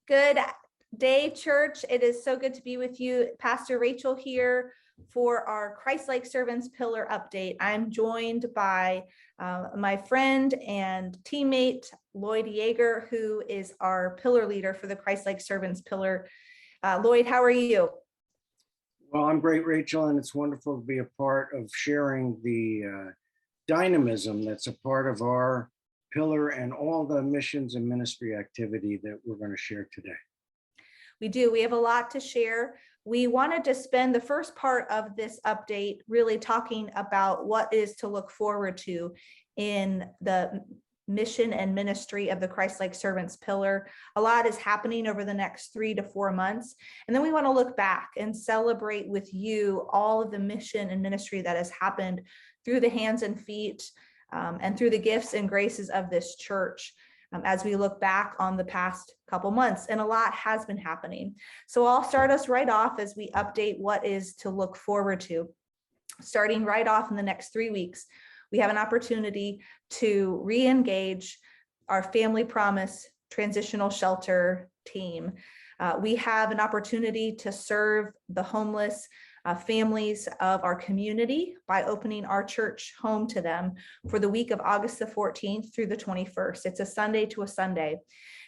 Good day, church. It is so good to be with you. Pastor Rachel here for our Christ-like Servants Pillar update. I'm joined by my friend and teammate, Lloyd Jaeger, who is our pillar leader for the Christ-like Servants Pillar. Lloyd, how are you? Well, I'm great, Rachel, and it's wonderful to be a part of sharing the dynamism that's a part of our pillar and all the missions and ministry activity that we're going to share today. We do. We have a lot to share. We wanted to spend the first part of this update really talking about what is to look forward to in the mission and ministry of the Christ-like Servants Pillar. A lot is happening over the next 3 to 4 months. And then we want to look back and celebrate with you all of the mission and ministry that has happened through the hands and feet and through the gifts and graces of this church. As we look back on the past couple months, and a lot has been happening. So I'll start us right off as we update what is to look forward to. Starting right off in the next 3 weeks, we have an opportunity to re-engage our Family Promise Transitional Shelter team. We have an opportunity to serve the homeless families of our community by opening our church home to them for the week of August the 14th through the 21st. It's a Sunday to a Sunday.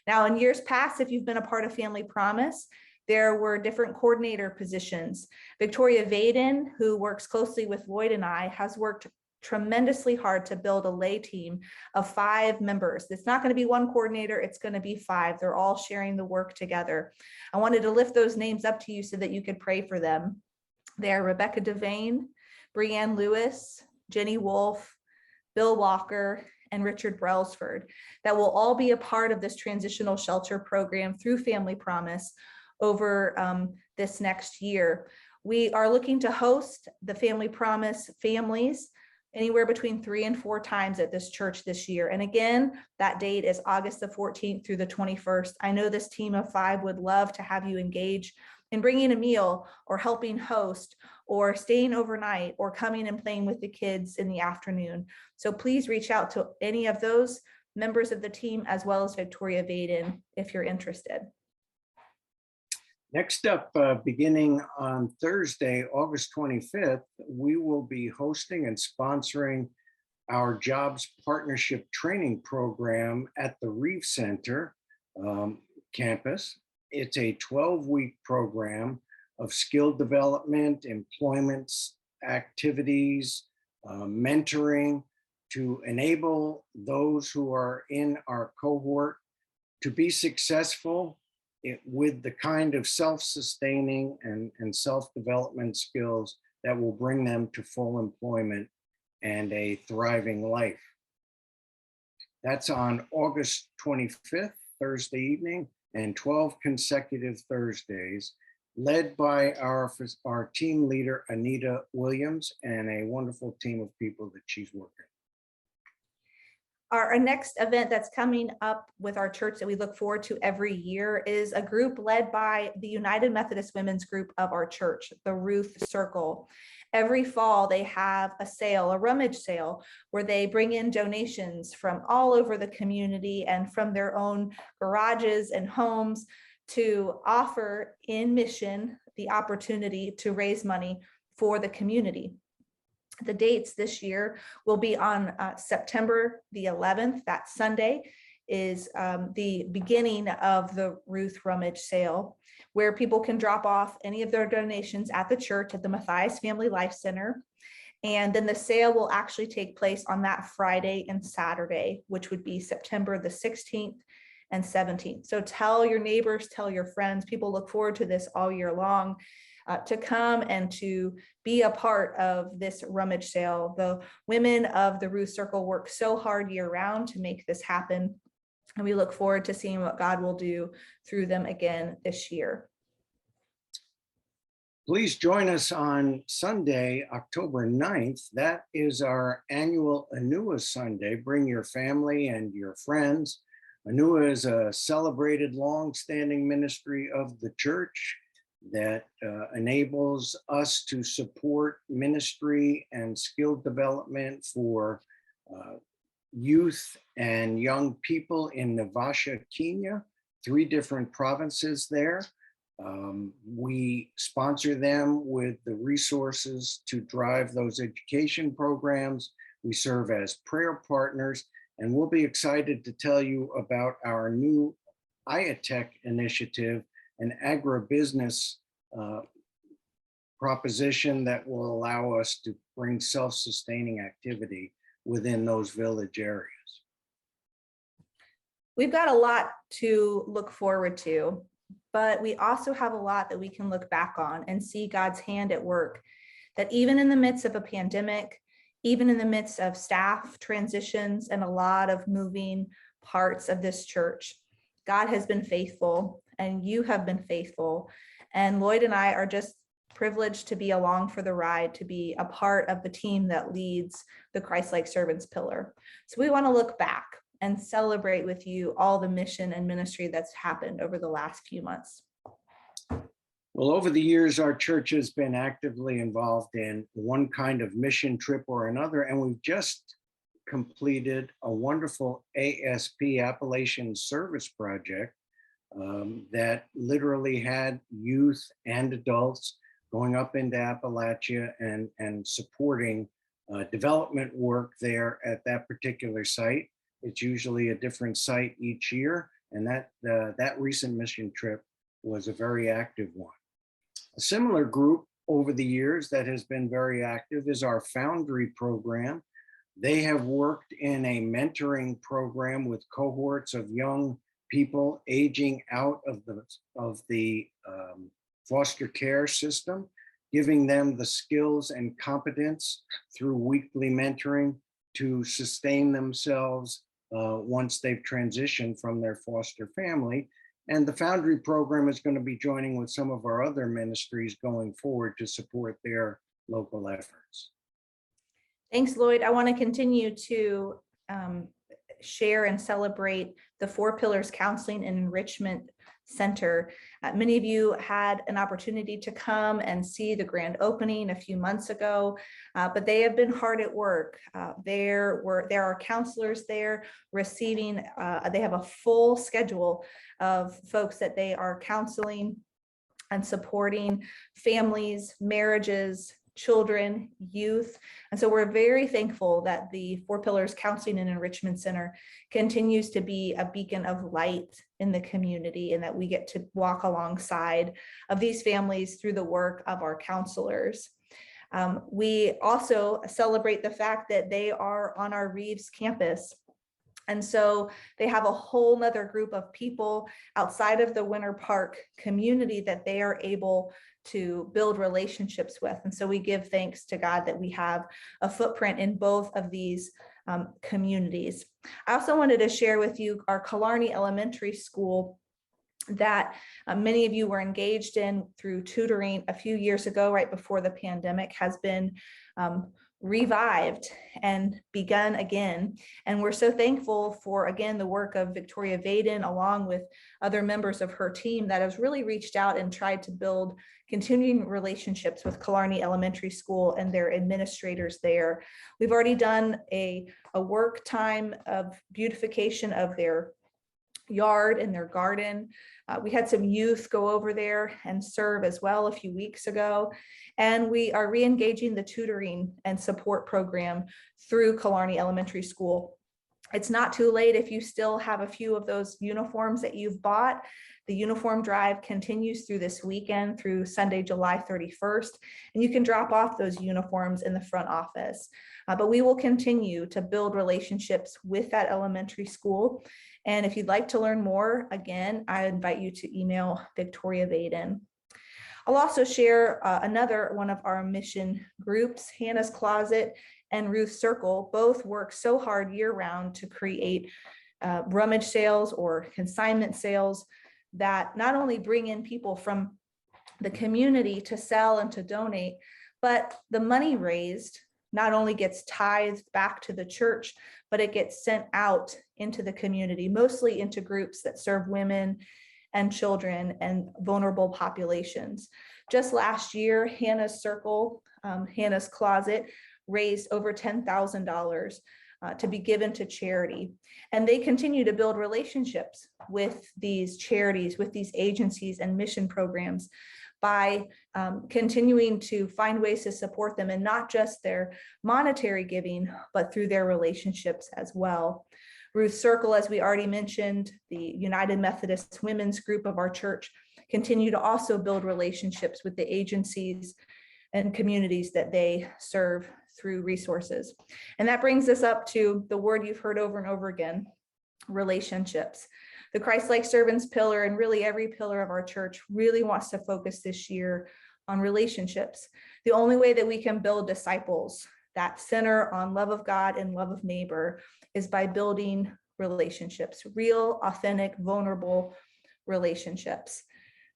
Now, in years past, if you've been a part of Family Promise, there were different coordinator positions. Victoria Vaden, who works closely with Lloyd and I, has worked tremendously hard to build a lay team of 5 members. It's not going to be one coordinator, it's going to be 5. They're all sharing the work together. I wanted to lift those names up to you so that you could pray for them. They're Rebecca Devane, Breanne Lewis, Jenny Wolf, Bill Walker, and Richard Brailsford that will all be a part of this transitional shelter program through Family Promise over this next year. We are looking to host the Family Promise families anywhere between 3 and 4 times at this church this year. And again, that date is August the 14th through the 21st. I know this team of 5 would love to have you engage in bringing a meal or helping host or staying overnight or coming and playing with the kids in the afternoon. So please reach out to any of those members of the team as well as Victoria Vaden if you're interested. Next up, beginning on Thursday, August 25th, we will be hosting and sponsoring our Jobs Partnership Training Program at the Reeve Center campus. It's a 12-week program of skill development, employment activities, mentoring to enable those who are in our cohort to be successful with the kind of self-sustaining and self-development skills that will bring them to full employment and a thriving life. That's on August 25th, Thursday evening, and 12 consecutive Thursdays, led by our team leader, Anita Williams, and a wonderful team of people that she's working. Our next event that's coming up with our church that we look forward to every year is a group led by the United Methodist Women's group of our church, the Ruth Circle. Every fall, they have a sale, a rummage sale, where they bring in donations from all over the community and from their own garages and homes to offer in mission the opportunity to raise money for the community. The dates this year will be on September the 11th. That Sunday is the beginning of the Ruth Rummage Sale, where people can drop off any of their donations at the church at the Matthias Family Life Center. And then the sale will actually take place on that Friday and Saturday, which would be September the 16th and 17th. So tell your neighbors, tell your friends. People look forward to this all year long. To come and to be a part of this rummage sale. The women of the Ruth Circle work so hard year round to make this happen. And we look forward to seeing what God will do through them again this year. Please join us on Sunday, October 9th. That is our annual Anua Sunday. Bring your family and your friends. Anua is a celebrated long-standing ministry of the church that enables us to support ministry and skill development for youth and young people in Navasha, Kenya. 3 different provinces there. We sponsor them with the resources to drive those education programs. We serve as prayer partners, and we'll be excited to tell you about our new IATech initiative, an agribusiness proposition that will allow us to bring self-sustaining activity within those village areas. We've got a lot to look forward to, but we also have a lot that we can look back on and see God's hand at work, that even in the midst of a pandemic, even in the midst of staff transitions and a lot of moving parts of this church, God has been faithful and you have been faithful. And Lloyd and I are just privileged to be along for the ride, to be a part of the team that leads the Christ-like Servants pillar. So we want to look back and celebrate with you all the mission and ministry that's happened over the last few months. Well, over the years, our church has been actively involved in one kind of mission trip or another, and we've just completed a wonderful ASP, Appalachian Service Project, that literally had youth and adults going up into Appalachia and supporting development work there at that particular site. It's usually a different site each year, and that recent mission trip was a very active one. A similar group over the years that has been very active is our Foundry program. They have worked in a mentoring program with cohorts of young people aging out of the foster care system, giving them the skills and competence through weekly mentoring to sustain themselves once they've transitioned from their foster family. And the Foundry program is going to be joining with some of our other ministries going forward to support their local efforts. Thanks, Lloyd. I want to continue to share and celebrate the Four Pillars Counseling and Enrichment Center. Many of you had an opportunity to come and see the grand opening a few months ago, but they have been hard at work. There are counselors there receiving, they have a full schedule of folks that they are counseling and supporting, families, marriages, children, youth. And so we're very thankful that the Four Pillars Counseling and Enrichment Center continues to be a beacon of light in the community, and that we get to walk alongside of these families through the work of our counselors. We also celebrate the fact that they are on our Reeves campus. And so they have a whole nother group of people outside of the Winter Park community that they are able to build relationships with. And so we give thanks to God that we have a footprint in both of these communities. I also wanted to share with you our Killarney Elementary School that many of you were engaged in through tutoring a few years ago, right before the pandemic, has been revived and begun again. And we're so thankful for, again, the work of Victoria Vaden, along with other members of her team that has really reached out and tried to build continuing relationships with Killarney Elementary School and their administrators there. We've already done a work time of beautification of their yard and their garden. We had some youth go over there and serve as well a few weeks ago. And we are re-engaging the tutoring and support program through Killarney Elementary School. It's not too late if you still have a few of those uniforms that you've bought. The uniform drive continues through this weekend through Sunday, July 31st, and you can drop off those uniforms in the front office. But we will continue to build relationships with that elementary school. And if you'd like to learn more, again, I invite you to email Victoria Vaden. I'll also share another one of our mission groups, Hannah's Closet and Ruth's Circle. Both work so hard year-round to create rummage sales or consignment sales that not only bring in people from the community to sell and to donate, but the money raised not only gets tithed back to the church, but it gets sent out into the community, mostly into groups that serve women and children and vulnerable populations. Just last year, Hannah's Circle, Hannah's Closet, raised over $10,000 to be given to charity. And they continue to build relationships with these charities, with these agencies and mission programs by continuing to find ways to support them, and not just their monetary giving, but through their relationships as well. Ruth Circle, as we already mentioned, the United Methodist Women's group of our church, continue to also build relationships with the agencies and communities that they serve through resources. And that brings us up to the word you've heard over and over again, relationships. The Christ-like servants pillar, and really every pillar of our church, really wants to focus this year on relationships. The only way that we can build disciples that center on love of God and love of neighbor is by building relationships, real, authentic, vulnerable relationships.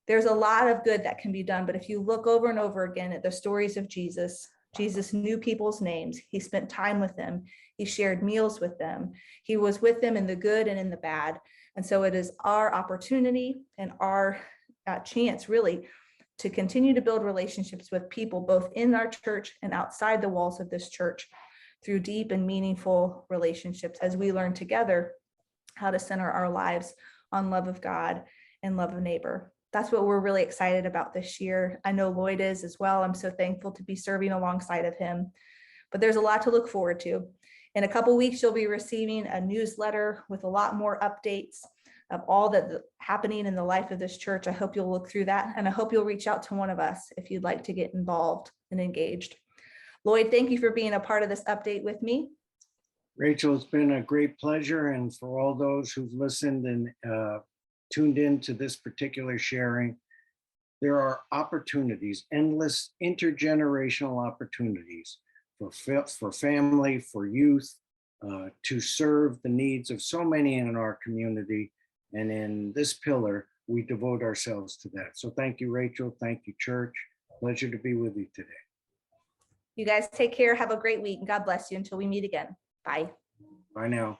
There's a lot of good that can be done, but if you look over and over again at the stories of Jesus, Jesus knew people's names. He spent time with them. He shared meals with them. He was with them in the good and in the bad. And so it is our opportunity and our chance, really, to continue to build relationships with people, both in our church and outside the walls of this church, through deep and meaningful relationships, as we learn together how to center our lives on love of God and love of neighbor. That's what we're really excited about this year. I know Lloyd is as well. I'm so thankful to be serving alongside of him, but there's a lot to look forward to. In a couple weeks, you'll be receiving a newsletter with a lot more updates of all that's happening in the life of this church. I hope you'll look through that, and I hope you'll reach out to one of us if you'd like to get involved and engaged. Lloyd, thank you for being a part of this update with me. Rachel, it's been a great pleasure. And for all those who've listened and tuned in to this particular sharing, there are opportunities, endless intergenerational opportunities for family, for youth, to serve the needs of so many in our community. And in this pillar, we devote ourselves to that. So thank you, Rachel. Thank you, church. Pleasure to be with you today. You guys take care. Have a great week, and God bless you until we meet again. Bye. Bye now.